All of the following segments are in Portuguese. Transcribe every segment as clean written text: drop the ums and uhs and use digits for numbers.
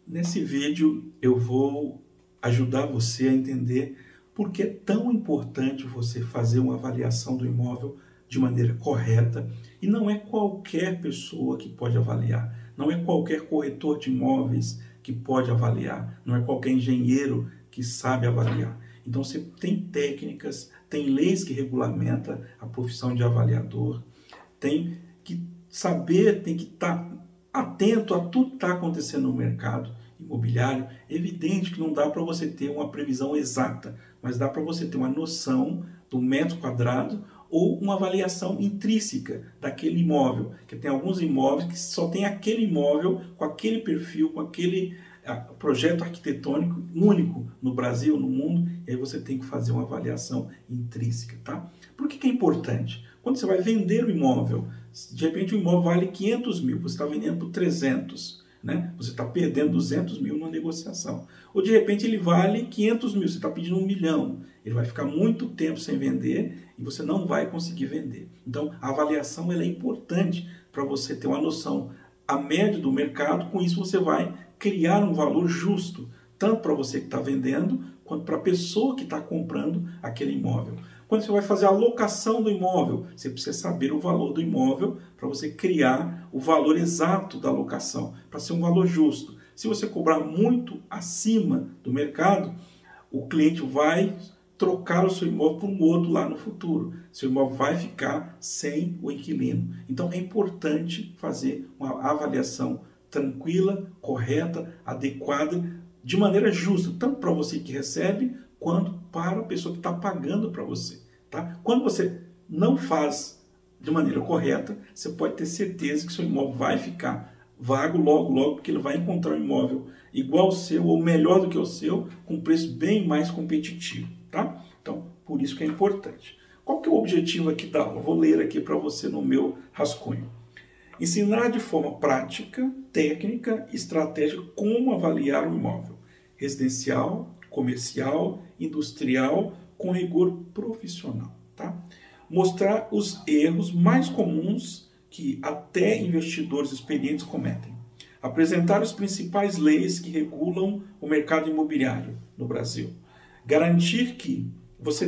Nesse vídeo eu vou ajudar você a entender por que é tão importante você fazer uma avaliação do imóvel de maneira correta, e não é qualquer pessoa que pode avaliar, não é qualquer corretor de imóveis que pode avaliar, não é qualquer engenheiro que sabe avaliar. Então você tem técnicas, tem leis que regulamentam a profissão de avaliador, tem que saber, tem que estar atento a tudo que está acontecendo no mercado imobiliário. É evidente que não dá para você ter uma previsão exata, mas dá para você ter uma noção do metro quadrado ou uma avaliação intrínseca daquele imóvel, que tem alguns imóveis que só tem aquele imóvel com aquele perfil, com aquele projeto arquitetônico único no Brasil, no mundo, e aí você tem que fazer uma avaliação intrínseca, tá? Por que é importante? Quando você vai vender o imóvel, de repente o imóvel vale 500 mil, você está vendendo por 300, né? Você está perdendo 200 mil na negociação. Ou de repente ele vale 500 mil, você está pedindo 1 milhão. Ele vai ficar muito tempo sem vender e você não vai conseguir vender. Então a avaliação ela é importante para você ter uma noção a média do mercado. Com isso você vai criar um valor justo, tanto para você que está vendendo, quanto para a pessoa que está comprando aquele imóvel. Quando você vai fazer a locação do imóvel, você precisa saber o valor do imóvel para você criar o valor exato da locação, para ser um valor justo. Se você cobrar muito acima do mercado, o cliente vai trocar o seu imóvel por um outro lá no futuro. Seu imóvel vai ficar sem o inquilino. Então é importante fazer uma avaliação tranquila, correta, adequada, de maneira justa, tanto para você que recebe, quanto para a pessoa que está pagando para você. Tá? Quando você não faz de maneira correta, você pode ter certeza que seu imóvel vai ficar vago logo, porque ele vai encontrar um imóvel igual ao seu ou melhor do que o seu, com preço bem mais competitivo. Tá? Então, por isso que é importante. Qual que é o objetivo aqui da aula? Vou ler aqui para você no meu rascunho. Ensinar de forma prática, técnica e estratégica como avaliar um imóvel residencial, comercial, industrial, com rigor profissional. Tá? Mostrar os erros mais comuns que até investidores experientes cometem. Apresentar as principais leis que regulam o mercado imobiliário no Brasil. Garantir que você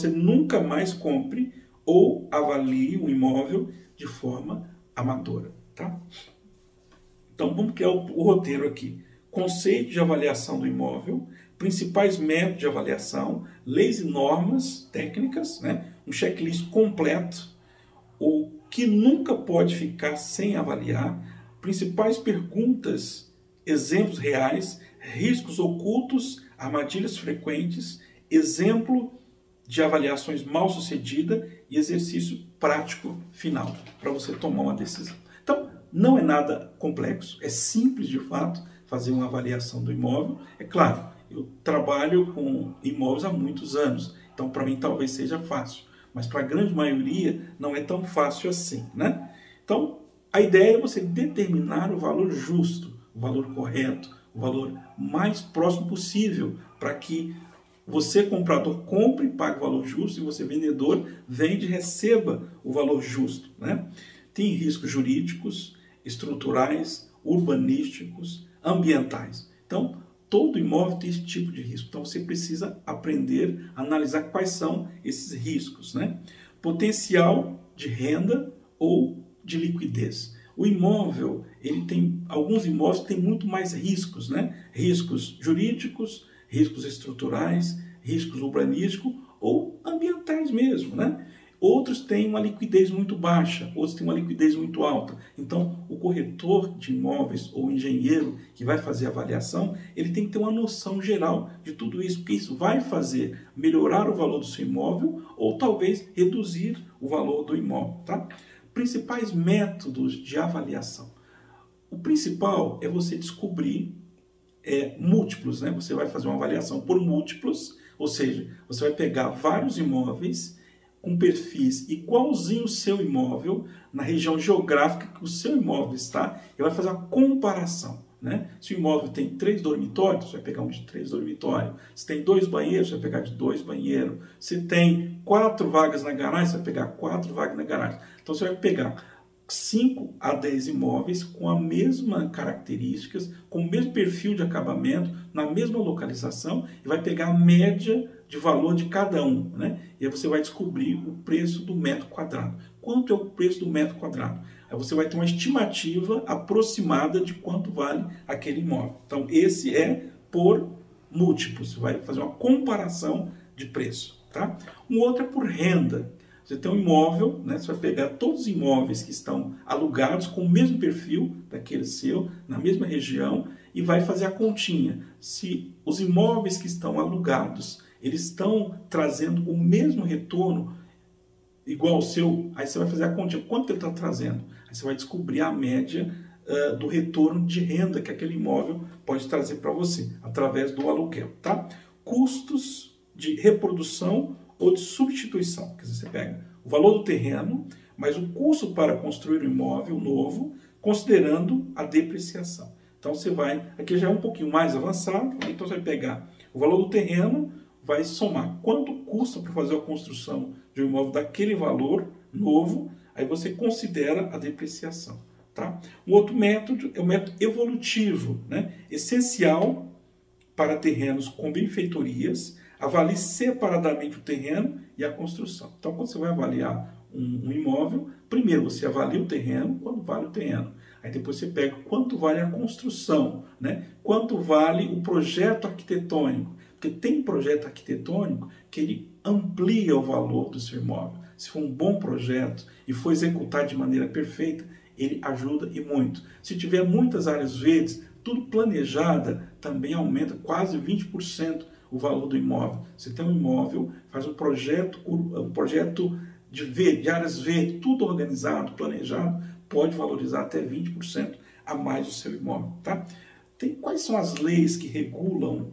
nunca mais compre ou avalie um imóvel de forma amadora. Tá? Então vamos criar o roteiro aqui. Conceito de avaliação do imóvel, principais métodos de avaliação, leis e normas técnicas, né? Um checklist completo, o que nunca pode ficar sem avaliar, principais perguntas, exemplos reais, riscos ocultos, armadilhas frequentes, exemplo de avaliações mal sucedidas e exercício prático final para você tomar uma decisão. Então, não é nada complexo, é simples de fato fazer uma avaliação do imóvel. É claro, eu trabalho com imóveis há muitos anos, então para mim talvez seja fácil, mas para a grande maioria não é tão fácil assim, né? Então, a ideia é você determinar o valor justo, o valor correto, o valor mais próximo possível, para que você, comprador, compre e pague o valor justo e você, vendedor, vende e receba o valor justo, né? Tem riscos jurídicos, estruturais, urbanísticos, ambientais. Então, todo imóvel tem esse tipo de risco. Então, você precisa aprender a analisar quais são esses riscos, né? Potencial de renda ou de liquidez. O imóvel, alguns imóveis têm muito mais riscos, né? Riscos jurídicos, riscos estruturais, riscos urbanísticos ou ambientais mesmo, né? Outros têm uma liquidez muito baixa, outros têm uma liquidez muito alta. Então, o corretor de imóveis ou o engenheiro que vai fazer a avaliação, ele tem que ter uma noção geral de tudo isso, porque isso vai fazer melhorar o valor do seu imóvel ou talvez reduzir o valor do imóvel, tá? Principais métodos de avaliação. O principal é você descobrir múltiplos, né? Você vai fazer uma avaliação por múltiplos, ou seja, você vai pegar vários imóveis com perfis igualzinho ao seu imóvel, na região geográfica que o seu imóvel está, e vai fazer uma comparação, né? Se o imóvel tem 3 dormitórios, você vai pegar um de 3 dormitórios. Se tem 2 banheiros, você vai pegar de 2 banheiros. Se tem 4 vagas na garagem, você vai pegar 4 vagas na garagem. Então você vai pegar 5 a 10 imóveis com a mesma características, com o mesmo perfil de acabamento, na mesma localização, e vai pegar a média de valor de cada um, né? E aí você vai descobrir o preço do metro quadrado. Quanto é o preço do metro quadrado? Aí você vai ter uma estimativa aproximada de quanto vale aquele imóvel. Então, esse é por múltiplos. Você vai fazer uma comparação de preço, tá? Um outro é por renda. Você tem um imóvel, né? Você vai pegar todos os imóveis que estão alugados com o mesmo perfil daquele seu, na mesma região, e vai fazer a continha. Se os imóveis que estão alugados, eles estão trazendo o mesmo retorno igual ao seu, aí você vai fazer a continha. Quanto que ele está trazendo? Aí você vai descobrir a média do retorno de renda que aquele imóvel pode trazer para você, através do aluguel, tá? Custos de reprodução ou de substituição. Quer dizer, você pega o valor do terreno, mas o custo para construir o imóvel novo, considerando a depreciação. Então você vai, aqui já é um pouquinho mais avançado, então você vai pegar o valor do terreno, vai somar quanto custa para fazer a construção de um imóvel daquele valor novo, aí você considera a depreciação, tá? Um outro método é o método evolutivo, né? Essencial para terrenos com benfeitorias. Avalie separadamente o terreno e a construção. Então, quando você vai avaliar um imóvel, primeiro você avalia o terreno, quanto vale o terreno. Aí depois você pega quanto vale a construção, né? Quanto vale o projeto arquitetônico. Porque tem projeto arquitetônico que ele amplia o valor do seu imóvel. Se for um bom projeto e for executado de maneira perfeita, ele ajuda e muito. Se tiver muitas áreas verdes, tudo planejada, também aumenta quase 20% o valor do imóvel. Você tem um imóvel, faz um projeto de áreas verdes, tudo organizado, planejado, pode valorizar até 20% a mais o seu imóvel, tá? Quais são as leis que regulam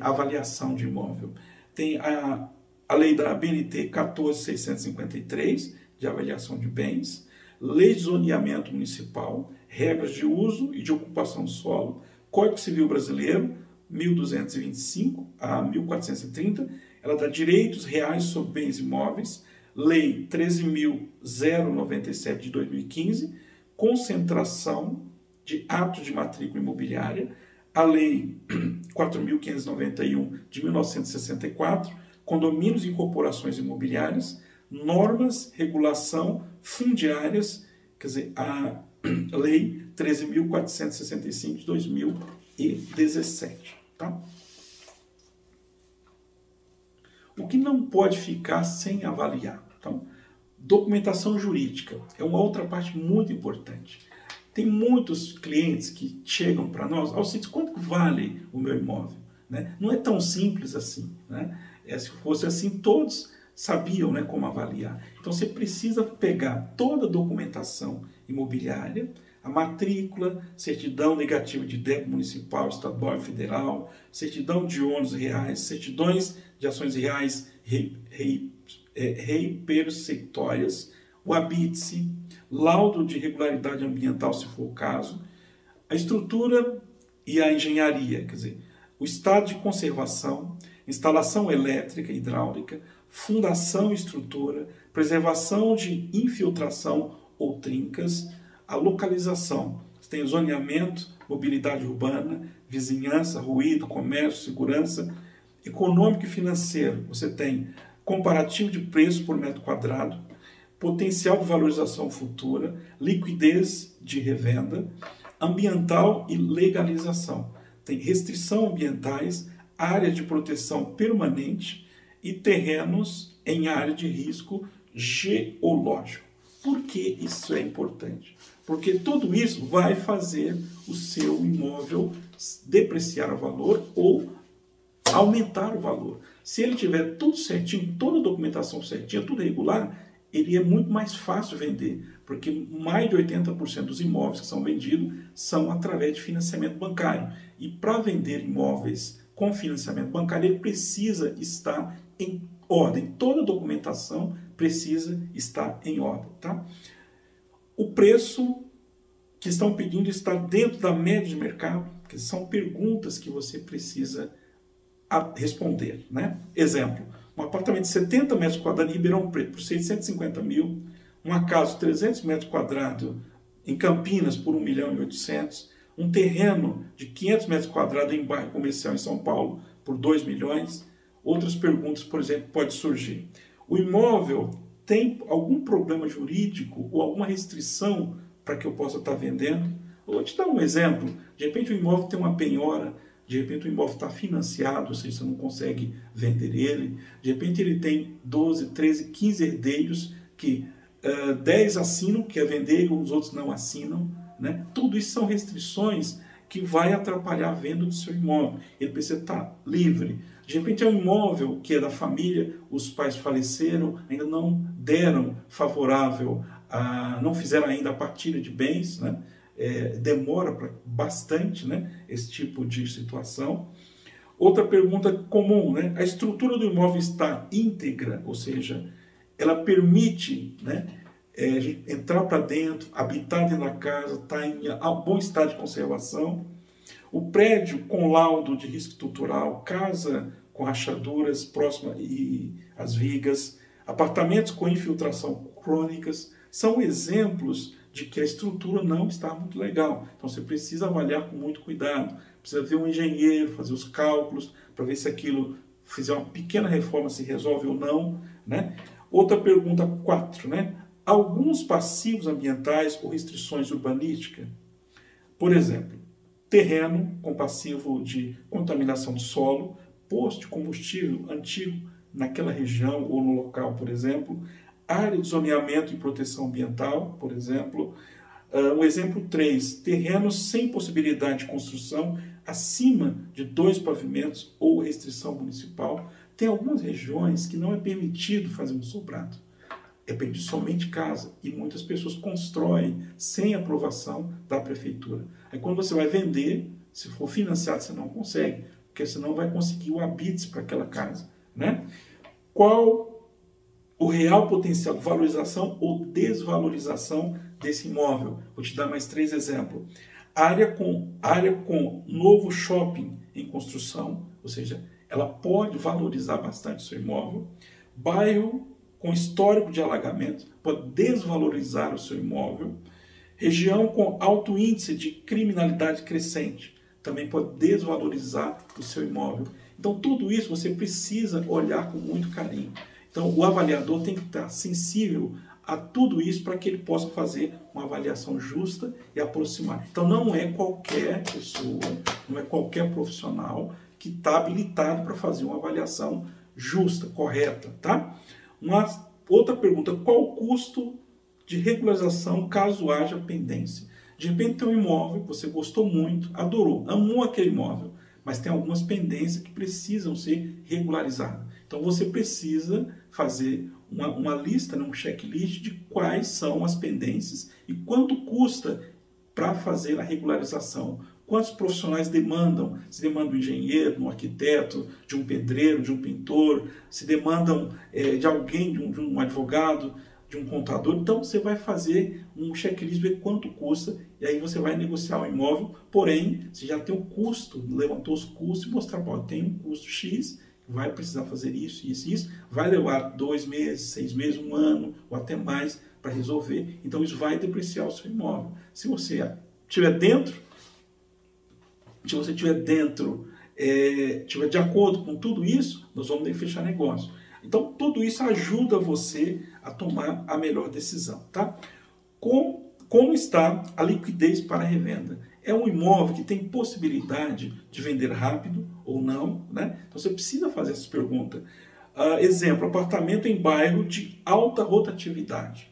a avaliação de imóvel? Tem a lei da BNT 14.653, de avaliação de bens, lei de zoneamento municipal, regras de uso e de ocupação do solo, Código Civil Brasileiro, 1225 a 1430, ela dá direitos reais sobre bens imóveis, Lei 13.097 de 2015, concentração de atos de matrícula imobiliária, a Lei 4.591 de 1964, condomínios e incorporações imobiliárias, normas, regulação, fundiárias, quer dizer, a Lei 13.465 de 2017. Tá? O que não pode ficar sem avaliar? Então, documentação jurídica é uma outra parte muito importante. Tem muitos clientes que chegam para nós, Alcides, quanto vale o meu imóvel? Né? Não é tão simples assim. Né? Se fosse assim, todos sabiam, né, como avaliar. Então, você precisa pegar toda a documentação imobiliária, a matrícula, certidão negativa de débito municipal, estadual e federal, certidão de ônus reais, certidões de ações reais reipersecutórias, o habite-se, laudo de regularidade ambiental, se for o caso, a estrutura e a engenharia, quer dizer, o estado de conservação, instalação elétrica e hidráulica, fundação e estrutura, preservação de infiltração ou trincas, a localização. Você tem zoneamento, mobilidade urbana, vizinhança, ruído, comércio, segurança, econômico e financeiro. Você tem comparativo de preço por metro quadrado, potencial de valorização futura, liquidez de revenda, ambiental e legalização. Tem restrição ambientais, área de proteção permanente e terrenos em área de risco geológico. Por que isso é importante? Porque tudo isso vai fazer o seu imóvel depreciar o valor ou aumentar o valor. Se ele tiver tudo certinho, toda a documentação certinha, tudo regular, ele é muito mais fácil vender, porque mais de 80% dos imóveis que são vendidos são através de financiamento bancário. E para vender imóveis com financiamento bancário, ele precisa estar em ordem. Toda a documentação precisa estar em ordem. Tá? O preço que estão pedindo está dentro da média de mercado, que são perguntas que você precisa responder. Né? Exemplo, um apartamento de 70 metros quadrados em Ribeirão Preto por 650 mil, uma casa de 300 metros quadrados em Campinas por 1.800.000, um terreno de 500 metros quadrados em bairro comercial em São Paulo por 2 milhões. Outras perguntas, por exemplo, podem surgir. O imóvel tem algum problema jurídico ou alguma restrição para que eu possa estar vendendo? Eu vou te dar um exemplo. De repente o imóvel tem uma penhora, de repente o imóvel está financiado, ou seja, você não consegue vender ele. De repente ele tem 12, 13, 15 herdeiros que 10 assinam, que é vender, e os outros não assinam. Né? Tudo isso são restrições que vai atrapalhar a venda do seu imóvel. Ele precisa estar livre. De repente é um imóvel que é da família, os pais faleceram, ainda não deram favorável, não fizeram ainda a partilha de bens, né? Demora bastante, né, esse tipo de situação. Outra pergunta comum, né? A estrutura do imóvel está íntegra, ou seja, ela permite, né, entrar para dentro, habitar dentro da casa, está em bom estado de conservação. O prédio com laudo de risco estrutural, casa com rachaduras próximas e as vigas, apartamentos com infiltração crônicas, são exemplos de que a estrutura não está muito legal. Então você precisa avaliar com muito cuidado, precisa ver um engenheiro, fazer os cálculos, para ver se aquilo, fizer uma pequena reforma, se resolve ou não. Né? Outra pergunta 4, né? Alguns passivos ambientais ou restrições urbanísticas, por exemplo, terreno com passivo de contaminação do solo, posto de combustível antigo naquela região ou no local, por exemplo, área de zoneamento e proteção ambiental, por exemplo. Um exemplo 3, terrenos sem possibilidade de construção acima de 2 pavimentos ou restrição municipal. Tem algumas regiões que não é permitido fazer um sobrado. É permitido somente casa e muitas pessoas constroem sem aprovação da prefeitura. Aí quando você vai vender, se for financiado, você não consegue, porque você não vai conseguir o habite para aquela casa. Né? Qual o real potencial de valorização ou desvalorização desse imóvel? Vou te dar mais 3 exemplos. Área com novo shopping em construção, ou seja, ela pode valorizar bastante o seu imóvel. Bairro com histórico de alagamento pode desvalorizar o seu imóvel. Região com alto índice de criminalidade crescente também pode desvalorizar o seu imóvel. Então, tudo isso você precisa olhar com muito carinho. Então, o avaliador tem que estar sensível a tudo isso para que ele possa fazer uma avaliação justa e aproximar. Então, não é qualquer pessoa, não é qualquer profissional que está habilitado para fazer uma avaliação justa, correta, tá? Uma outra pergunta, qual o custo de regularização caso haja pendência? De repente tem um imóvel que você gostou muito, adorou, amou aquele imóvel, mas tem algumas pendências que precisam ser regularizadas. Então você precisa fazer uma lista, um checklist de quais são as pendências e quanto custa para fazer a regularização. Quantos profissionais demandam? Se demanda um engenheiro, um arquiteto, de um pedreiro, de um pintor, se demandam de alguém, de um advogado, de um contador. Então você vai fazer um checklist, ver quanto custa, e aí você vai negociar o imóvel, porém você já tem o custo, levantou os custos e mostrar, tem um custo X, vai precisar fazer isso, isso e isso, vai levar 2 meses, 6 meses, 1 ano, ou até mais, para resolver. Então isso vai depreciar o seu imóvel. Se você estiver dentro, estiver de acordo com tudo isso, nós vamos ter que fechar negócio. Então, tudo isso ajuda você a tomar a melhor decisão, tá? Como está a liquidez para a revenda? É um imóvel que tem possibilidade de vender rápido ou não, né? Então, você precisa fazer essas perguntas. Exemplo, apartamento em bairro de alta rotatividade.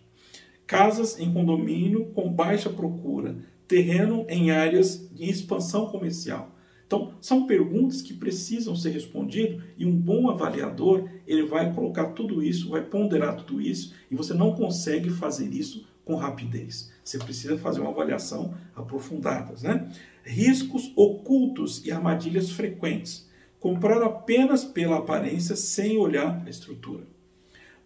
Casas em condomínio com baixa procura. Terreno em áreas de expansão comercial. Então, são perguntas que precisam ser respondidas e um bom avaliador, ele vai colocar tudo isso, vai ponderar tudo isso e você não consegue fazer isso com rapidez. Você precisa fazer uma avaliação aprofundada, né? Riscos ocultos e armadilhas frequentes. Comprar apenas pela aparência sem olhar a estrutura.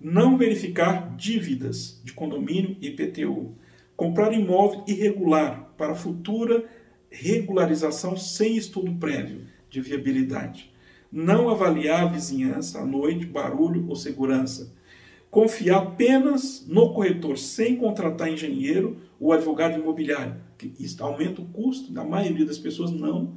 Não verificar dívidas de condomínio e IPTU. Comprar imóvel irregular para futura regularização sem estudo prévio de viabilidade. Não avaliar a vizinhança à noite, barulho ou segurança. confiar apenas no corretor, sem contratar engenheiro ou advogado imobiliário, que isso aumenta o custo. A maioria das pessoas não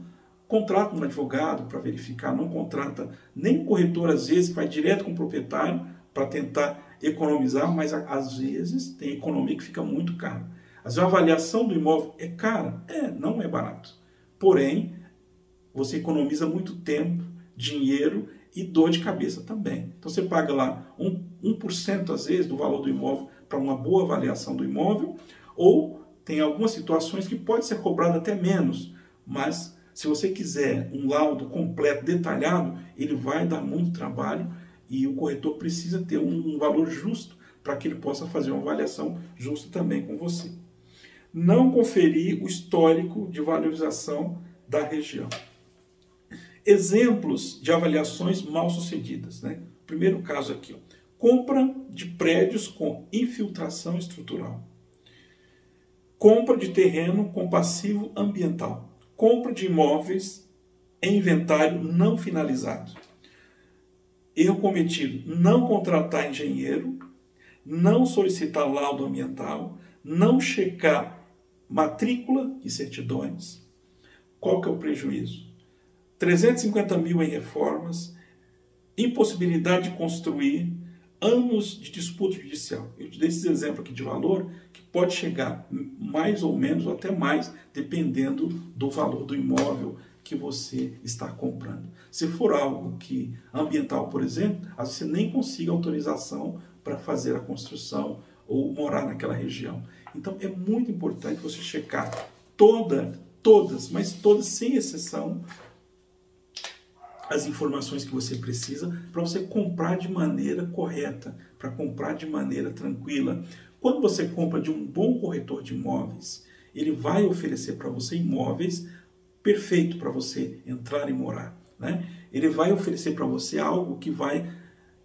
contrata um advogado para verificar, não contrata nem corretor, às vezes, que vai direto com o proprietário para tentar economizar, mas às vezes tem economia que fica muito cara. Às vezes a avaliação do imóvel é cara? Não é barato. Porém, você economiza muito tempo, dinheiro e dor de cabeça também. Então você paga lá 1% às vezes do valor do imóvel para uma boa avaliação do imóvel, ou tem algumas situações que pode ser cobrado até menos, mas se você quiser um laudo completo, detalhado, ele vai dar muito trabalho e o corretor precisa ter um valor justo para que ele possa fazer uma avaliação justa também com você. Não conferir o histórico de valorização da região. Exemplos de avaliações mal sucedidas, né? Primeiro caso aqui, ó. Compra de prédios com infiltração estrutural. Compra de terreno com passivo ambiental. Compra de imóveis em inventário não finalizado. Erro cometido: não contratar engenheiro, não solicitar laudo ambiental, não checar matrícula e certidões. Qual que é o prejuízo? 350 mil em reformas, impossibilidade de construir, anos de disputa judicial. Eu te dei esse exemplo aqui de valor que pode chegar mais ou menos, ou até mais, dependendo do valor do imóvel que você está comprando. Se for algo que ambiental, por exemplo, às vezes você nem consiga autorização para fazer a construção ou morar naquela região. Então é muito importante você checar todas, mas todas sem exceção, as informações que você precisa para você comprar de maneira correta, para comprar de maneira tranquila. Quando você compra de um bom corretor de imóveis, ele vai oferecer para você imóveis perfeitos para você entrar e morar, né? Ele vai oferecer para você algo que vai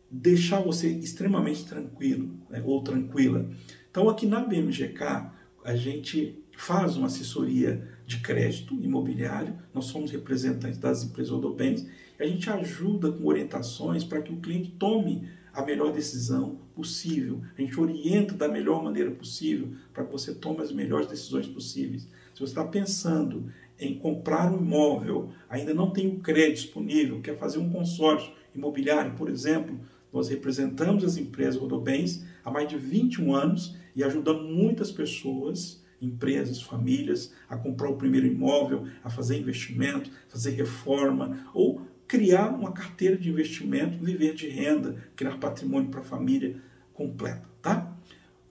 deixar você extremamente tranquilo, né? Ou tranquila. Então aqui na BMGK a gente faz uma assessoria de crédito imobiliário, nós somos representantes das empresas Rodobens, a gente ajuda com orientações para que o cliente tome a melhor decisão possível. A gente orienta da melhor maneira possível para que você tome as melhores decisões possíveis. Se você está pensando em comprar um imóvel, ainda não tem o crédito disponível, quer fazer um consórcio imobiliário, por exemplo, nós representamos as empresas Rodobens há mais de 21 anos e ajudamos muitas pessoas, empresas, famílias, a comprar o primeiro imóvel, a fazer investimento, fazer reforma ou criar uma carteira de investimento, viver de renda, criar patrimônio para a família completa, tá?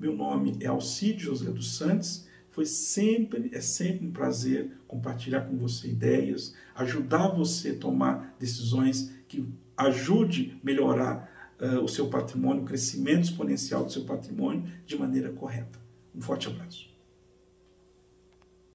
Meu nome é Alcide José dos Santos, é sempre um prazer compartilhar com você ideias, ajudar você a tomar decisões que ajude a melhorar o seu patrimônio, o crescimento exponencial do seu patrimônio de maneira correta. Um forte abraço.